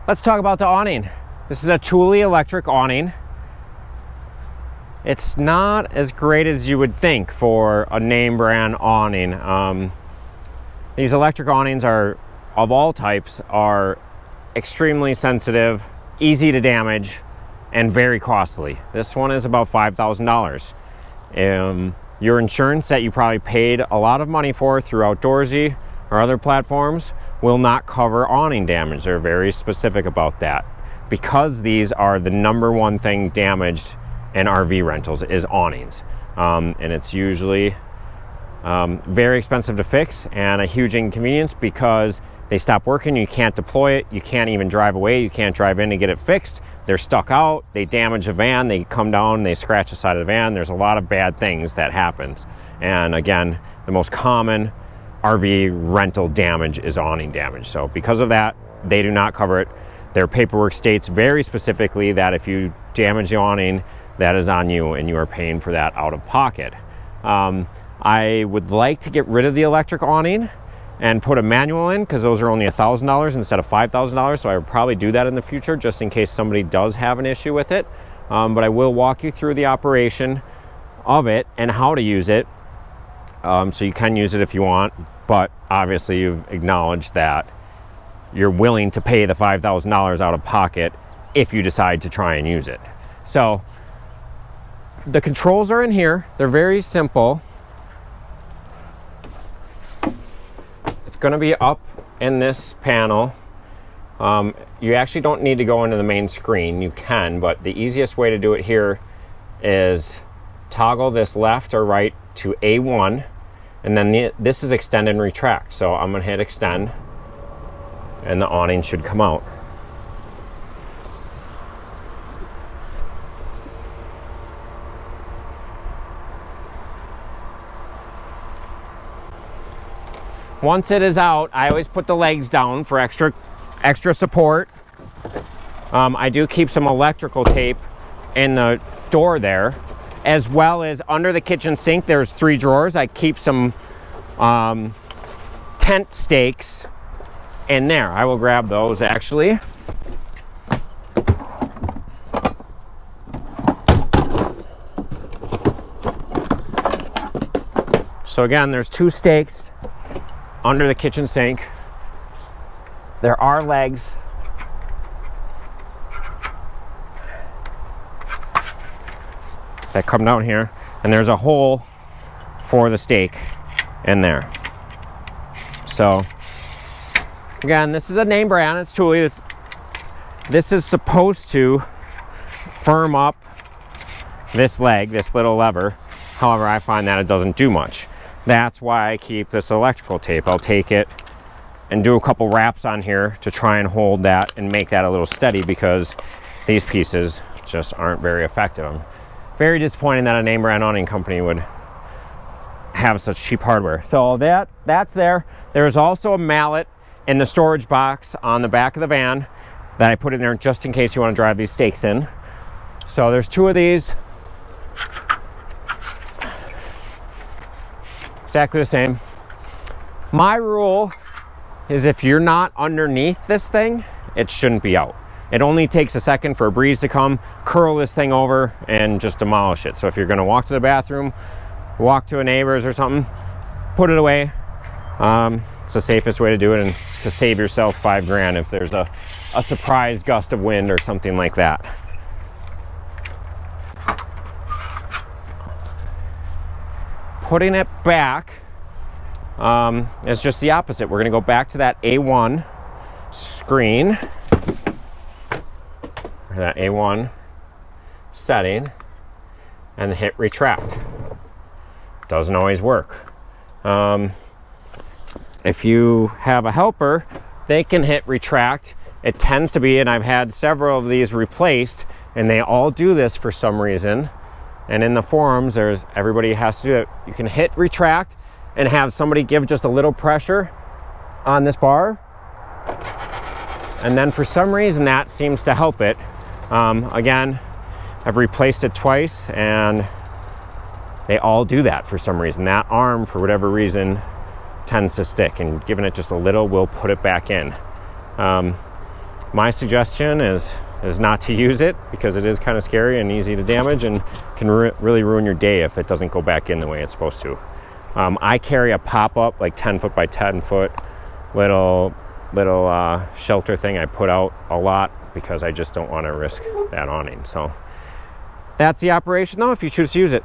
Let's talk about the awning. This is a Thule electric awning. It's not as great as you would think for a name brand awning. These electric awnings are, of all types, are extremely sensitive, easy to damage, and very costly. This one is about $5,000. Your insurance that you probably paid a lot of money for through Outdoorsy or other platforms will not cover awning damage. They're very specific about that, because these are the #1 thing damaged in RV rentals is awnings. And it's usually very expensive to fix and a huge inconvenience, because they stop working, you can't deploy it, you can't even drive away, you can't drive in to get it fixed. They're stuck out, they damage a van, they come down, they scratch the side of the van. There's a lot of bad things that happens. And again, the most common RV rental damage is awning damage. So because of that, they do not cover it. Their paperwork states very specifically that if you damage the awning, that is on you and you are paying for that out of pocket. I would like to get rid of the electric awning and put a manual in, because those are only $1,000 instead of $5,000. So I would probably do that in the future, just in case somebody does have an issue with it. But I will walk you through the operation of it and how to use it. So you can use it if you want, but obviously you've acknowledged that you're willing to pay the $5,000 out of pocket if you decide to try and use it. So the controls are in here. They're very simple. It's going to be up in this panel. You actually don't need to go into the main screen. You can, but the easiest way to do it here is toggle this left or right to A1, and then this is extend and retract. So I'm going to hit extend, and the awning should come out. Once it is out, I always put the legs down for extra support. I do keep some electrical tape in the door there, as well as under the kitchen sink. There's 3 drawers. I keep some tent stakes in there. I will grab those actually. So again, there's 2 stakes under the kitchen sink. There are legs. That come down here, and there's a hole for the stake in there. So again, this is a name brand, it's Thule. This is supposed to firm up this leg, this little lever. However, I find that it doesn't do much. That's why I keep this electrical tape. I'll take it and do a couple wraps on here to try and hold that and make that a little steady, because these pieces just aren't very effective. I'm very disappointed that a name brand awning company would have such cheap hardware. So that's there. There's also a mallet in the storage box on the back of the van that I put in there just in case you want to drive these stakes in. So there's 2 of these. Exactly the same. My rule is if you're not underneath this thing, it shouldn't be out. It only takes a second for a breeze to come, curl this thing over, and just demolish it. So if you're going to walk to the bathroom, walk to a neighbor's or something, put it away. It's the safest way to do it, and to save yourself $5 if there's a surprise gust of wind or something like that. Putting it back is just the opposite. We're going to go back to that A1 screen, or that A1 setting, and hit retract. Doesn't always work. If you have a helper, they can hit retract. It tends to be, and I've had several of these replaced, and they all do this for some reason. And in the forums, everybody has to do it. You can hit retract and have somebody give just a little pressure on this bar. And then for some reason, that seems to help it. Again, I've replaced it twice, and they all do that for some reason. That arm, for whatever reason, tends to stick, and giving it just a little will put it back in. My suggestion is not to use it, because it is kind of scary and easy to damage and can really ruin your day if it doesn't go back in the way it's supposed to. I carry a pop-up, like 10 foot by 10 foot little shelter thing I put out a lot, because I just don't want to risk that awning. So that's the operation though, if you choose to use it.